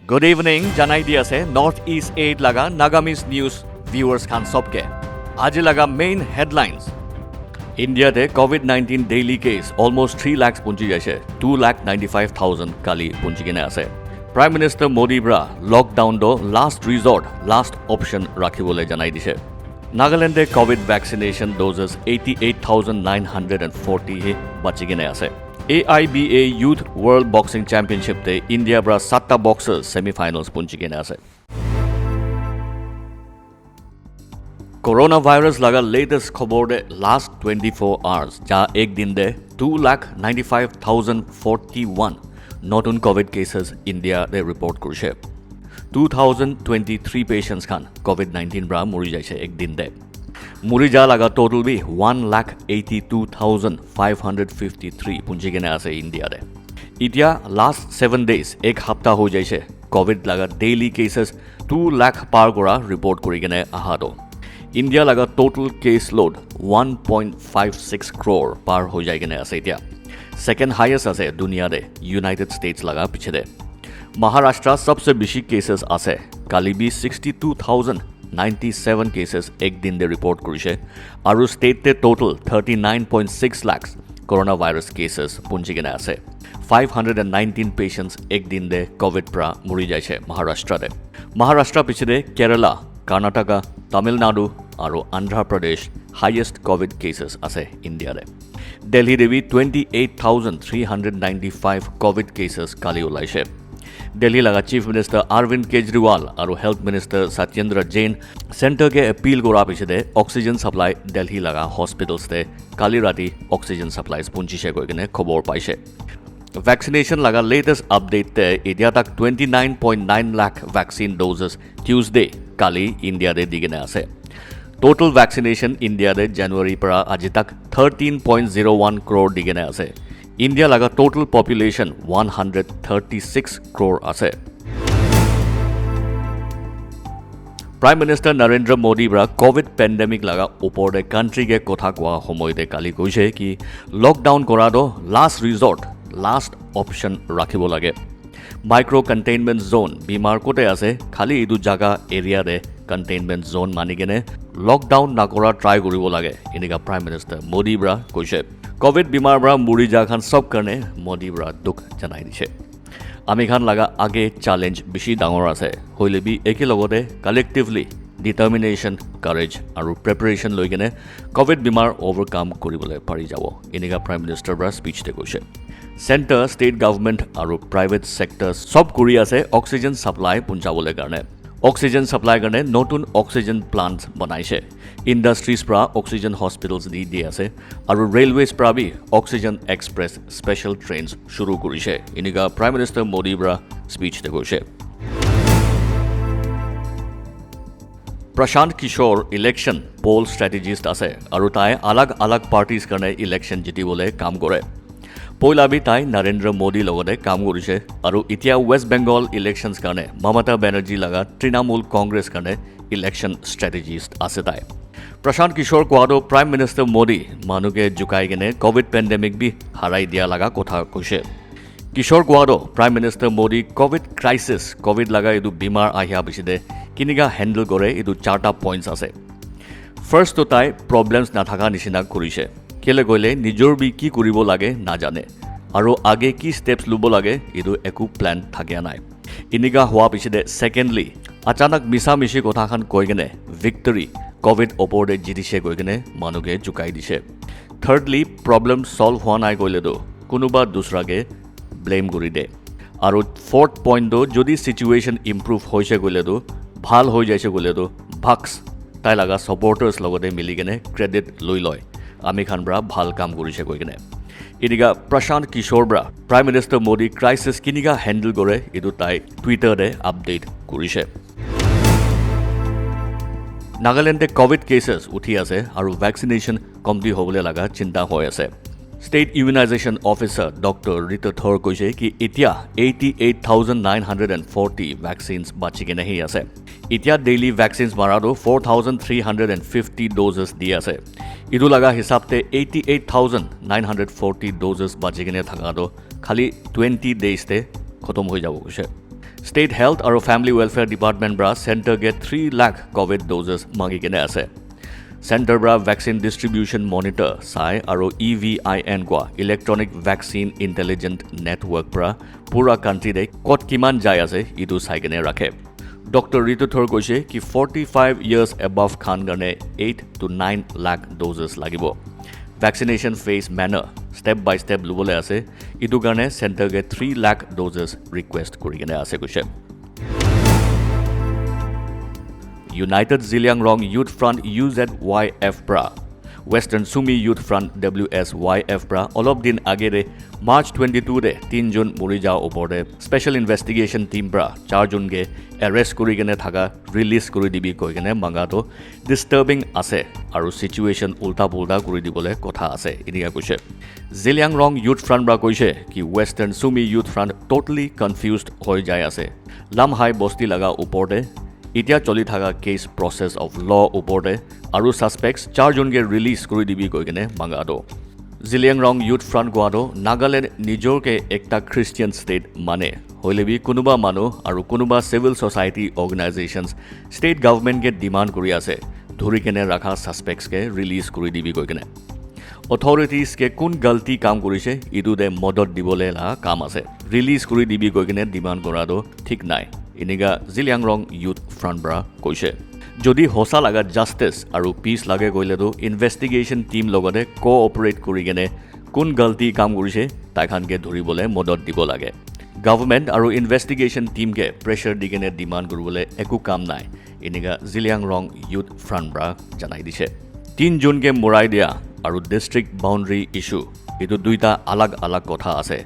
Good evening, janai di ase Northeast 8 laga Nagamis News viewers khan sobke. Aaj laga main headlines. India de COVID-19 daily case almost 3 lakhs punji jaise 2,95,000 kali punji gine ase. Prime Minister Modi bra lockdown do last resort, last option rakhibole janai dise. Nagaland de COVID vaccination doses 88,940 he bachi gine ase. AIBA Youth World Boxing Championship de India bra 7 boxers semi-finals punchi gene ase. Coronavirus laga latest khobor de last 24 hours ja ek din de 2,95,041 notun COVID cases India de report kurise. 2023 patients khan COVID-19 bra mori jaise ek din de. Muri ja laga total bhi 1,82,553 punji gene ase India de. Itia last 7 days ek hafta ho jaise COVID laga daily cases 2 lakh par gora report kori gene ahado. India laga total case load 1.56 crore par ho jai gene ase itia. Second highest ase dunia de United States laga piche de. Maharashtra sabse bishi cases ase kali bhi 62,097 cases ek din de report kurise aru state te total 39.6 lakhs coronavirus cases punji gene ase 519 patients ek din de covid pra mori jaise Maharashtra piche de Kerala, Karnataka, Tamil Nadu aru Andhra Pradesh highest covid cases ase India de. Delhi de bhi 28,395 covid cases kali ulaise. Delhi laga Chief Minister Arvind Kejriwal aru Health Minister Satyendra Jain center ke appeal gora piche de oxygen supply Delhi laga hospitals te kali rati oxygen supplies punchise koi gene khobor paise. Vaccination laga latest update te India tak 29.9 lakh vaccine doses Tuesday kali India de digene ase. Total vaccination India de January para aji tak 13.01 crore digene ase. India laga total population 136 crore ase. Prime Minister Narendra Modi bra COVID pandemic laga upor de country ke kotha kwa homoy de kali koise ki lockdown kora do last resort, last option rakhibo lage. Micro containment zone bimar kote ase khali idu jaga area de containment zone mani gene lockdown nakora try koribo lage. Inika Prime Minister Modi bra koise. COVID बीमार बरा मुरी जा खान सब करने मोदी बरा दुख जनाई दिसे. आमी खान लगा आगे चैलेंज बिशी डांगर आसे होइले बी एके लगते कलेक्टिवली डिटर्मिनेशन करेज और प्रिपरेशन লৈ কিনে कोविड बीमार ओवरकम কৰিবলৈ পাৰি যাব. ইনিকা প্ৰাইম মিনিষ্টাৰ বৰা স্পীচ তে কৈছে. সেন্টাৰ ষ্টেট গভৰ্ণমেণ্ট আৰু প্ৰাইভেট সেক্টৰ সব কৰি আছে অক্সিজেন সাপ্লাই পঞ্চাবলৈ কাৰণে. অক্সিজেন সাপ্লাই কাৰণে নতুন অক্সিজেন প্লান্ট বনাইছে. ইন্ডাস্ট্ৰিজ পৰা অক্সিজেন হস্পিটেলছ দি আছে আৰু ৰেলৱেজ পৰা বি অক্সিজেন এক্সপ্ৰেছ স্পেশাল ট্ৰেইনছ শুৰু কৰিছে. ইনিকা প্ৰাইম মিনিষ্টাৰ মোদী বৰা স্পীচ তে কৈছে. प्रशांत किशोर इलेक्शन पोल स्ट्रेटेजिस्ट আছে আৰু তাই अलग अलग पार्टीज কাৰণে ইলেকশন জিতিবলৈ কাম কৰে. পইলাবি তাই নৰেন্দ্ৰ মোদী লগতে কাম কৰিছে আৰু এতিয়া ওয়েস্ট বেংগল ইলেকশনছ কাৰণে মমতা বেনাৰ্জী লগা তৃণমূল কংগ্ৰেছ কাৰণে ইলেকশন স্ট্ৰেটেজিষ্ট আছে তাই. प्रशांत किशोर কোৱাটো প্ৰাইম মিনিষ্টাৰ মোদী মানুহে জুকাই কিনে কোভিড পেণ্ডেমিক বি হাৰাই দিয়া লগা কথা কৈছে. কিশোৰ কোৱাটো prime minister Modi Covid crisis Covid লগা এইটো বিমাৰ আহিয়া পিছতে কিনিকা হেণ্ডেল কৰে এইটো 4টা পইণ্টছ আছে. ফাৰ্ষ্ট তো তাই প্ৰব্লেমছ নাথাকা নিচিনা কৰিছে. কেলে গ'লে নিজৰ বি কি কৰিব লাগে নাজানে আৰু আগে কি ষ্টেপছ ল'ব লাগে এইটো একো প্লেন থাকে নাই. ইনিকা হোৱা পিছতে ছেকেণ্ডলি আচানক মিছা মিছি কথাখন কৈ কিনে ভিক্টৰী কোভিড ওপৰতে জিতিছে কৈ কিনে মানুহে জুকাই দিছে. থাৰ্ডলি প্ৰব্লেম ছল্ভ হোৱা নাই গ'লেতো কোনোবা দুসৰাকে ব্লেম কৰি দে. আৰু ফৰ্থ পইণ্টটো যদি চিটুৱেশ্যন ইম্প্ৰুভ হৈছে গ'লেতো ভাল হৈ যাইছে গ'লেতো ভাক্স তাই লগা ছাপৰ্টাৰ্ছ লগতে মিলি কিনে ক্ৰেডিট লৈ লয় আমি খান বৰা ভাল কাম কৰিছে কৈ কিনে. এদিকে প্ৰশান্ত কিশোৰ বৰা প্ৰাইম মিনিষ্টাৰ মোদী ক্ৰাইচিছ কিনিকা হেণ্ডেল কৰে এইটো তাই টুইটাৰতে আপডেট কৰিছে. নাগালেণ্ডে কোভিড কেছেছ উঠি আছে আৰু ভেকচিনেশ্যন কমপ্লিট হ'বলৈ লগা চিন্তা হৈ আছে. State Immunization Officer Dr. Rita Thor কৈছে কি এতিয়া 88,940 vaccines বাচি কিনে হি আছে. এতিয়া ডেইলি ভ্যাকসিনস মাৰাটো 4,350 ডোজেছ দি আছে. ইটো লগা হিচাপতে 88,940 ডোজেছ বাচি কিনে থকাটো খালি 20 ডেইজতে খতম হৈ যাব কৈছে. State Health আৰু Family Welfare Department bra center ge 3 lakh COVID doses magi kene ase. Center bra vaccine distribution monitor sai aru EVIN kwa electronic vaccine intelligent network bra pura country de kot kiman jai ase idu sai kene rakhe. Dr. Ritu Thor koise ki 45 years above khan garne 8 to 9 lakh doses lagibo. Vaccination phase manner step by step lubole ase idu garne center ge 3 lakh doses request kori kene ase koise. United Ziliangrong Youth Front UZYF bra Western Sumi Youth Front WSYF bra olop din agere March 22 de 3 June Murijao opore special investigation team bra 4 June ge arrest kori kene thaga release kori dibi koi kene manga to disturbing ase aru situation ulta pulta kori dibole kotha ase inia koise. Ziliangrong Youth Front bra koise ki Western Sumi Youth Front totally confused hoi jai ase lamhai bosti laga opore ইতিয়া চলি থাকা case process of law ওপৰতে আৰু suspects 4 জনকে release কৰি দিবি কৈ কেনে মাংগাটো জিলিয়াংৰং ইউথ ফ্ৰণ্ট গোৱাটো নাগালেণ্ড নিজৰকে একটা খ্ৰীষ্টিয়ান ষ্টেট মানে হইলেবি কোনোবা মানুহ আৰু কোনোবা সিভিল সোসাইটি অৰ্গানাইজেশনস ষ্টেট গভৰ্নমেণ্টকে ডিমান্ড কৰি আছে ধৰি কেনে ৰাখা সাসপেক্টসকে ৰিলিজ কৰি দিবি কৈ কেনে অথৰিটিজ কে কোন গলতি কাম কৰিছে ইদুদে মদত দিবলে লা কাম আছে ৰিলিজ কৰি দিবি কৈ কেনে ডিমান্ড কৰাটো ঠিক নাই ইনিগা জিলিয়াংৰং ইউথ ফ্ৰণ্ট ব্ৰা কৈছে যদি হোসা লাগা জাস্টিস আৰু পিস লাগে কইলেতো ইনভেস্টিগেশন টিম লগতে কোঅপাৰেট কৰি কেনে কোন গলতি কাম কৰিছে তাইখানকে ধৰিবলে মদত দিব লাগে গভৰ্নমেণ্ট আৰু ইনভেস্টিগেশন টিমকে প্ৰেছাৰ দি কেনে ডিমান্ড কৰিবলৈ একো কাম নাই ইনিগা জিলিয়াংৰং ইউথ ফ্ৰণ্ট ব্ৰা জনাই দিছে 3 জুনকে মৰাই দিয়া আৰু ডিস্ট্ৰিক্ট বাউণ্ডাৰী ইস্যু এটো দুইটা আলাগ আলাগ কথা আছে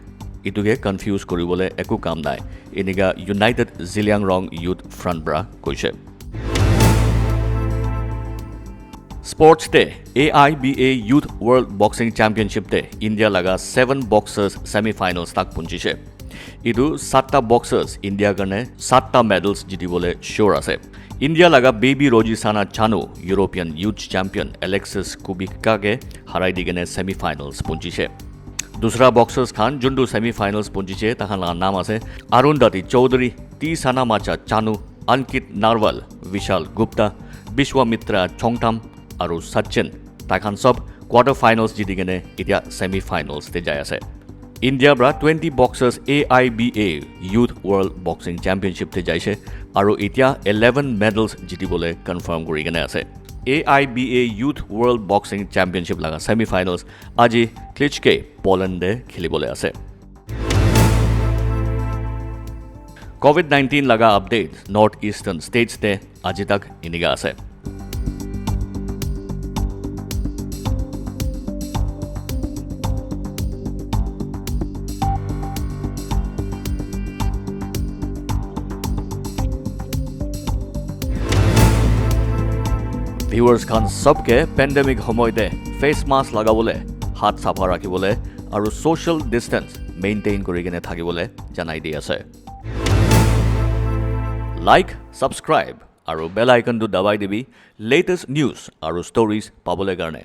ইটুকে কনফিউজ কৰিবলে একো কাম নাই ইনিগা ইউনাইটেড জিলিয়াংৰং ইউথ ফ্ৰণ্ট ব্ৰা কৈছে sports day AIBA Youth World Boxing Championship day India লাগা 7 বক্সার্স সেমিফাইনালস তাক পুঞ্জিছে ইদু 7টা বক্সার্স ইন্ডিয়া কাৰণে 7টা মেডেলস জিতিবলে শিওর আছে ইন্ডিয়া লাগা Baby Rojisana Chanu European youth champion Alexis কুবিকাকে হারাই দি কেনে সেমিফাইনালস পুঞ্জিছে दूसरा बॉक्सर्स खान जुंडू सेमीफाइनल्स पहुंचे तहां नाम আছে अरुंधति चौधरी टी सानामाचा चानू अंकित नारवल विशाल गुप्ता विश्वामित्रा छोंगटाम और सचिन ताखान सब क्वार्टर फाइनल्स जीति केने इतिया सेमीफाइनल्स ते जाय আছে इंडिया ब्रा 20 boxers AIBA youth world boxing championship ते जायছে और इतिया 11 मेडल्स जीतिबले कन्फर्म करि केने আছে AIBA Youth World Boxing Championship laga semifinals আজি ক্লিচকে পোল্যান্ডে খেলিবলে আছে COVID-19 laga update North Eastern States te আজি tak iniga আছে ভিউয়ার্স খান সবকে পেন্ডেমিক সময়তে ফেস মাস্ক লাগাবলে হাত সাফা রাখিবলে আৰু সোশ্যাল ডিস্টেন্স মেইনটেইন কৰি কেনে থাকিবলে জানাই দি আছে লাইক সাবস্ক্ৰাইব আৰু বেল আইকনটো দবাই দিবি লেটেস্ট নিউজ আৰু ষ্টৰিজ পাবলে কাৰণে